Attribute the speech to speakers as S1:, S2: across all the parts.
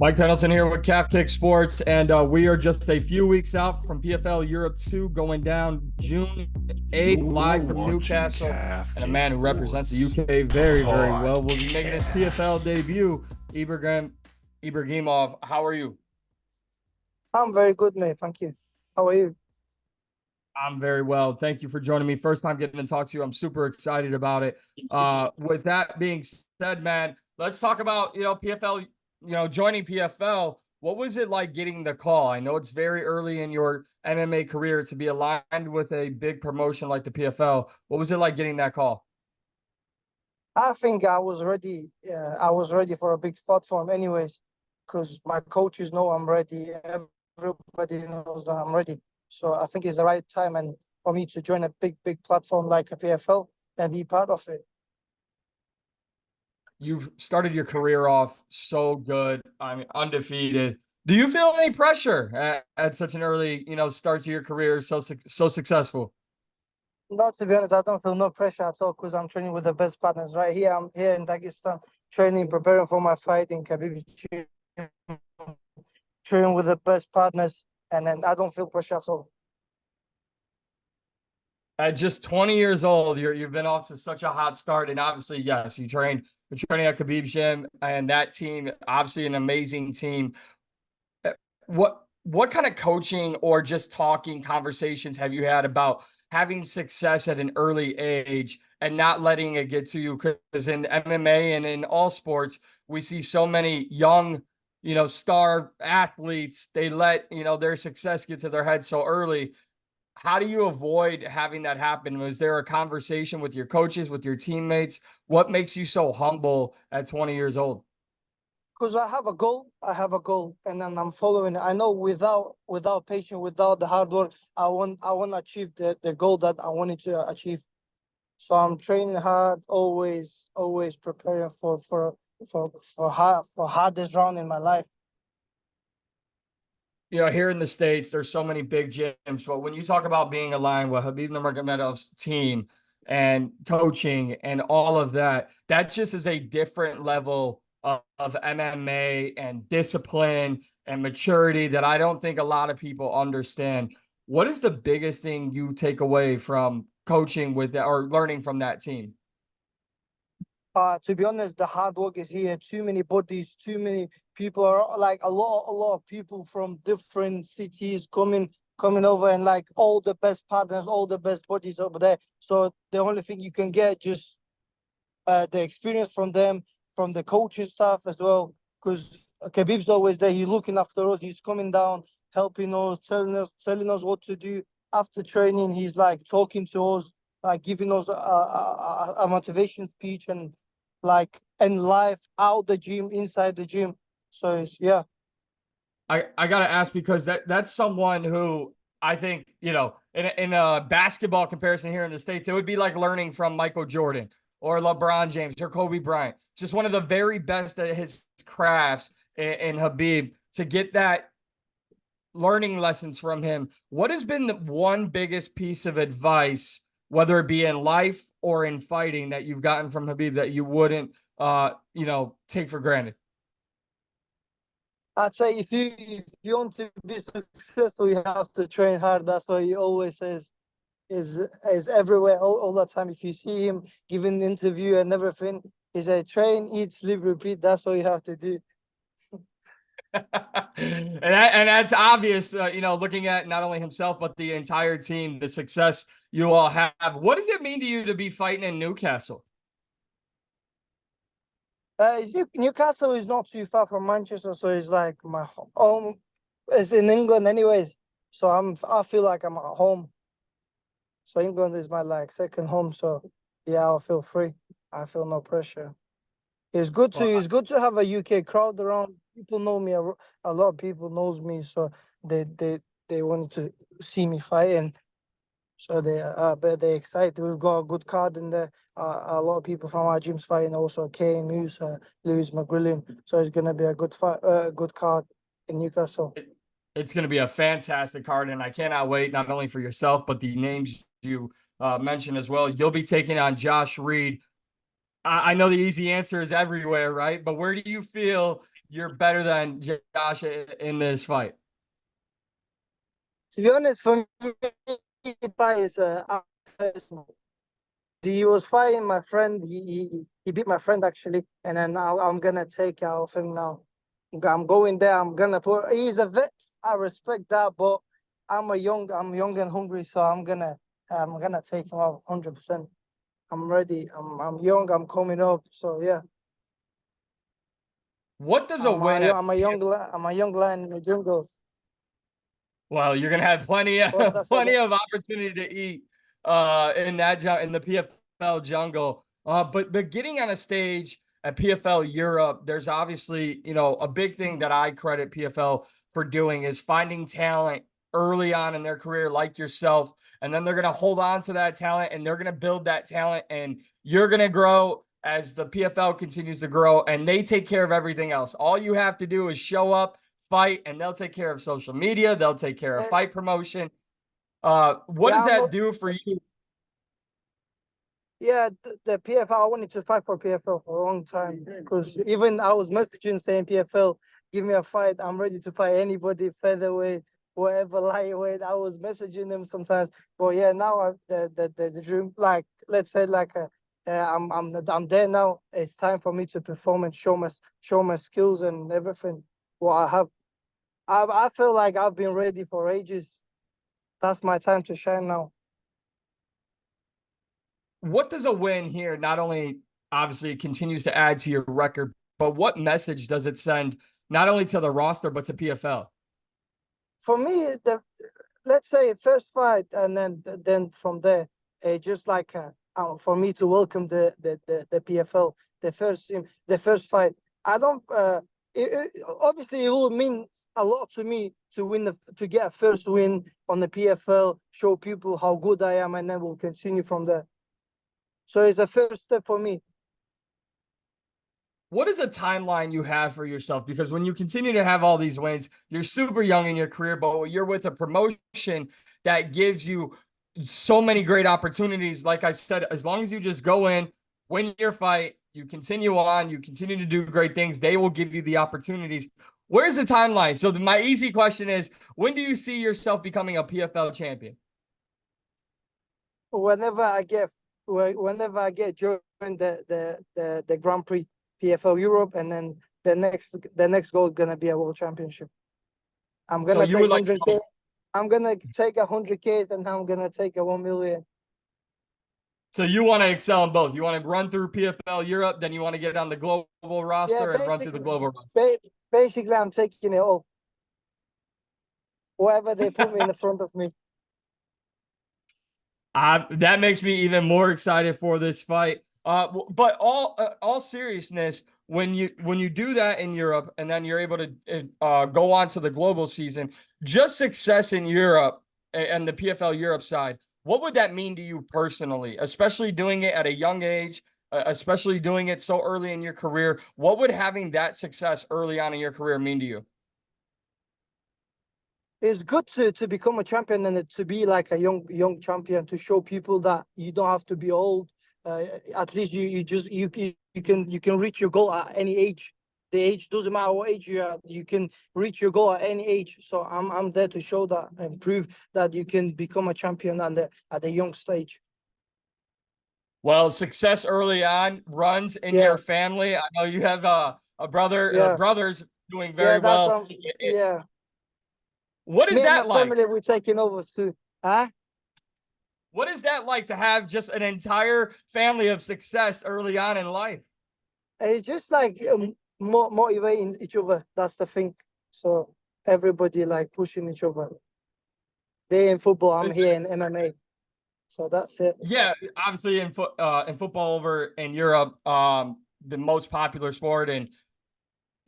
S1: Mike Pendleton here with Calf Kick Sports, and we are just a few weeks out from PFL Europe 2 going down June 8th,
S2: You're
S1: live from
S2: watching
S1: Newcastle.
S2: Calf
S1: And a
S2: Kick
S1: man who represents the
S2: Sports
S1: UK very, very well will be making his PFL
S2: Podcast.
S1: debut, Ibragim Ibragimov. How are you?
S3: I'm very good, mate. Thank you. How are you?
S1: I'm very well. Thank you for joining me. First time getting to talk to you. I'm super excited about it. With that being said, man, let's talk about, PFL, joining PFL. What was it like getting the call? I know it's very early in your MMA career to be aligned with a big promotion like the PFL. What was it like getting that call?
S3: I think I was ready. I was ready for a big platform, anyways, because my coaches know I'm ready. Everybody knows that I'm ready. So I think it's the right time and for me to join a big platform like a PFL and be part of it.
S1: You've started your career off so good. I mean, undefeated. Do you feel any pressure at such an early, start to your career, so successful?
S3: Not to be honest, I don't feel no pressure at all because I'm training with the best partners right here. I'm here in Dagestan, training, preparing for my fight in Khabib, training with the best partners, and then I don't feel pressure at all.
S1: At just 20 years old, you've been off to such a hot start, and obviously, yes, you're training at Khabib Gym, and that team, obviously, an amazing team. Uh, what kind of coaching or just talking conversations have you had about having success at an early age and not letting it get to you? Because in MMA and in all sports, we see so many young, star athletes. They let their success get to their head so early. How do you avoid having that happen? Was there a conversation with your coaches, with your teammates? What makes you so humble at 20 years old?
S3: Because I have a goal, and then I'm following it. I know without patience, without the hard work, I won't achieve the goal that I wanted to achieve. So I'm training hard, always preparing for hardest round in my life.
S1: Here in the States, there's so many big gyms, but when you talk about being aligned with Habib Nurmagomedov's team and coaching and all of that, that just is a different level of MMA and discipline and maturity that I don't think a lot of people understand. What is the biggest thing you take away from coaching with or learning from that team?
S3: To be honest, the hard work is here. Too many bodies, too many people are like a lot of people from different cities coming over and like all the best partners, all the best bodies over there. So the only thing you can get just the experience from them, from the coaching staff as well. Because Khabib's always there. He's looking after us. He's coming down, helping us, telling us what to do after training. He's like talking to us, like giving us a motivation speech and like and life out the gym, inside the gym. So it's yeah.
S1: I gotta ask because that's someone who I think in a basketball comparison here in the States, it would be like learning from Michael Jordan or LeBron James or Kobe Bryant, just one of the very best at his crafts in Habib to get that learning lessons from him. What has been the one biggest piece of advice, whether it be in life or in fighting, that you've gotten from Habib that you wouldn't take for granted?
S3: I'd say if you want to be successful, you have to train hard. That's what he always says. Is everywhere all the time. If you see him giving the interview and everything, he said train, eat, sleep, repeat. That's what you have to do.
S1: And that's obvious, looking at not only himself but the entire team, the success you all have. What does it mean to you to be fighting in Newcastle?
S3: Newcastle is not too far from Manchester, so it's like my home. It's in England, anyways. So I feel like I'm at home. So England is my like second home. So yeah, I feel free. I feel no pressure.
S1: Well,
S3: It's good to have a UK crowd around. People know me. A lot of people knows me, so they wanted to see me fighting. So but they excited. We've got a good card in there. A lot of people from our gyms fighting. Also, Kane, Musa, Lewis, McGrillion. So it's gonna be a good fight. Good card in Newcastle.
S1: it's going to be a fantastic card, and I cannot wait not only for yourself but the names you mentioned as well. You'll be taking on Josh Reed. I know the easy answer is everywhere, right? But where do you feel you're better than Josh in this fight?
S3: To be honest, for me, fight is personal. He was fighting my friend. He beat my friend actually, and then I'm gonna take out of him now. I'm going there. I'm gonna put. He's a vet. I respect that, but I'm young and hungry, so I'm gonna take him out 100%. I'm ready. I'm young. I'm coming up. So yeah,
S1: What does a win at
S3: I'm a young lion in the jungle.
S1: Well, you're gonna have plenty
S3: What's
S1: of
S3: that again?
S1: plenty of opportunity to eat in the PFL jungle. But getting on a stage at PFL Europe, there's obviously, a big thing that I credit PFL for doing is finding talent early on in their career, like yourself, and then they're gonna hold on to that talent and they're gonna build that talent, and you're gonna grow as the PFL continues to grow, and they take care of everything else. All you have to do is show up, fight, and they'll take care of social media. They'll take care of
S3: Eh,
S1: fight promotion. What does
S3: Yeah,
S1: that do for you?
S3: yeah, the PFL. I wanted to fight for PFL for a long time because even I was messaging saying PFL, give me a fight. I'm ready to fight anybody, featherweight, whatever, lightweight. I was messaging them sometimes, but yeah, now the dream, like let's say, I'm there now. It's time for me to perform and show my skills and everything. What I have, I feel like I've been ready for ages. That's my time to shine now.
S1: What does a win here not only obviously continues to add to your record, but what message does it send not only to the roster but to PFL?
S3: For me, let's say first fight, and then from there, just like for me to welcome the PFL, the first fight. I don't. Obviously, it will mean a lot to me to to get a first win on the PFL, show people how good I am, and then we'll continue from there. So it's the first step for me.
S1: What is a timeline you have for yourself? Because when you continue to have all these wins, you're super young in your career, but you're with a promotion that gives you so many great opportunities. Like I said, as long as you just go in, win your fight, you continue on, you continue to do great things, they will give you the opportunities. Where's the timeline? So my easy question is, when do you see yourself becoming a PFL champion?
S3: Whenever I get whenever I get joined the Grand Prix PFL Europe, and then the next goal is gonna be a world championship. I'm
S1: So
S3: gonna
S1: you
S3: take
S1: would like
S3: 100K. I'm gonna take 100K, and I'm gonna take a 1 million.
S1: so you want to excel in both. You want to run through PFL Europe, then you want to get on the global
S3: Yeah,
S1: roster and run through the global roster.
S3: basically, I'm taking it all. Whatever they put me in the front of me.
S1: That makes me even more excited for this fight. But all seriousness, when you do that in Europe and then you're able to go on to the global season, just success in Europe and the PFL Europe side, what would that mean to you personally, especially doing it at a young age, especially doing it so early in your career? What would having that success early on in your career mean to you?
S3: It's good to become a champion, and to be like a young champion, to show people that you don't have to be old. At least you can reach your goal at any age. The age doesn't matter what age you are. You can reach your goal at any age. So I'm there to show that and prove that you can become a champion at the young stage.
S1: Well, success early on runs in
S3: Yeah,
S1: your family. I know you have a brother,
S3: yeah,
S1: brothers doing
S3: yeah.
S1: very well.
S3: Yeah.
S1: What is
S3: Me and my
S1: that like?
S3: family, we're taking over soon. Huh?
S1: What is that like to have just an entire family of success early on in life?
S3: It's just like motivating each other. That's the thing. So everybody like pushing each other. They in football, I'm here in MMA. So that's it.
S1: Yeah, obviously in football over in Europe, the most popular sport, and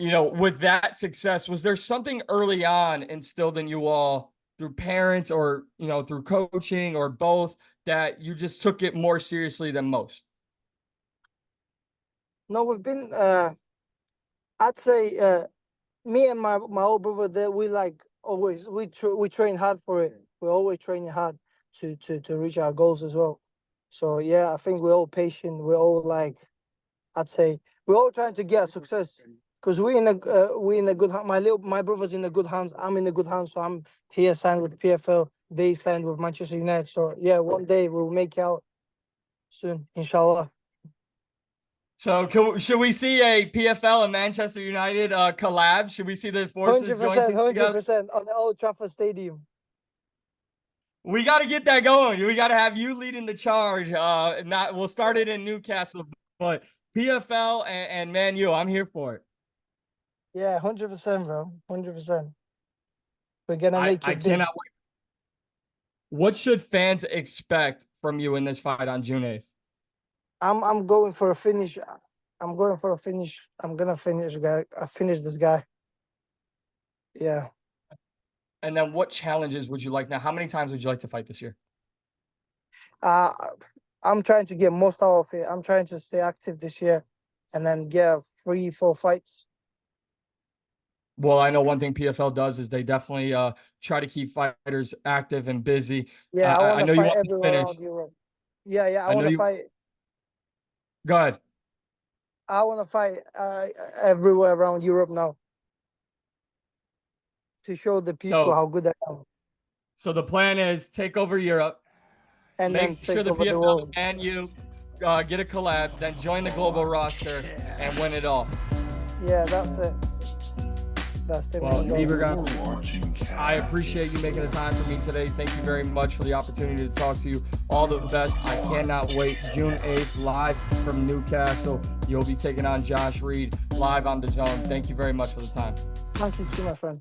S1: with that success, was there something early on instilled in you all through parents or through coaching or both that you just took it more seriously than most?
S3: No, we've been. I'd say me and my old brother there. We like always we train hard for it. We're always training hard to reach our goals as well. So yeah, I think we're all patient. We're all like, I'd say we're all trying to get success. because we in a good my brother's in a good hands. I'm in a good hands, so I'm here signed with PFL. They signed with Manchester United. So yeah, one day we'll make it out soon, inshallah.
S1: So should we see a PFL and Manchester United collab? Should we see the forces join
S3: 100%,
S1: together?
S3: 100% on the Old Trafford Stadium.
S1: We got to get that going. We got to have you leading the charge. We'll start it in Newcastle, but PFL and Man U, I'm here for it.
S3: Yeah, 100%, bro. 100%. We're gonna make it
S1: I
S3: big.
S1: cannot wait. What should fans expect from you in this fight on June 8th?
S3: I'm going for a finish. I'm going for a finish. I'm gonna finish this guy. Yeah.
S1: And then what challenges would you like now? How many times would you like to fight this year?
S3: I'm trying to get most out of it. I'm trying to stay active this year and then get 3-4 fights.
S1: Well, I know one thing PFL does is they definitely try to keep fighters active and busy.
S3: Yeah, I want
S1: I
S3: to
S1: know you
S3: fight
S1: want to
S3: everywhere
S1: finish.
S3: around Europe. Yeah, I
S1: I know
S3: want to
S1: you.
S3: fight.
S1: Go ahead.
S3: I want to fight everywhere around Europe now to show the people how good I am.
S1: So the plan is take over Europe,
S3: And then
S1: make sure the
S3: over the
S1: PFL
S3: world.
S1: and you get a collab, then join the global roster and win it all.
S3: Yeah, that's it. That's the
S1: Well,
S3: main goal.
S1: Ibragim, I appreciate you making the time for me today. Thank you very much for the opportunity to talk to you. All the best. I cannot wait. June 8th, live from Newcastle. You'll be taking on Josh Reed live on DAZN. Thank you very much for the time.
S3: Thank you too, my friend.